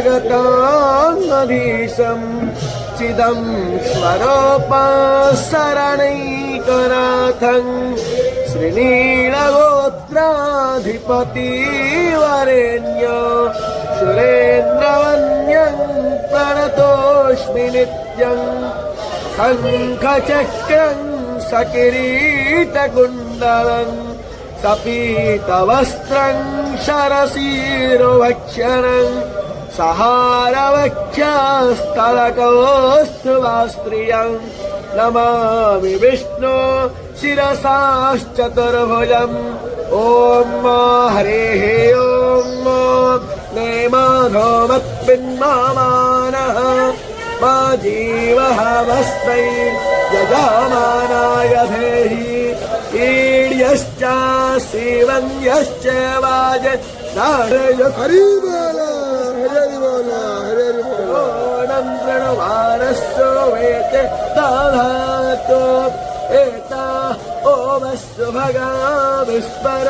जगतामधीशं चिदं स्वरूपशरणैकनाथं श्रीनीलगोत्राधिपतिवरेण्य सुरेन्द्रवन्द्यं प्रणतोऽस्मि नित्यं शङ्खचक्रं सकिरीटकुण्डलं सपीतवस्त्रं शरशिरोभक्षणं सहारवक्षस्थलकौस्तुभास्त्रियं नमामि विष्णु शिरसाश्चतुर्भुजम् ॐ हरिः ॐ नेमाधोमत्पिन्मानः मा जीवः वस्मै यजमानाय धेहि ईड्यश्च सीवन्यश्च वाज हरि बोलो हरि बोलो हरि बोलो प्रणवारस्तु वेते दधातु एता ओमस्तु भगा विस्मरो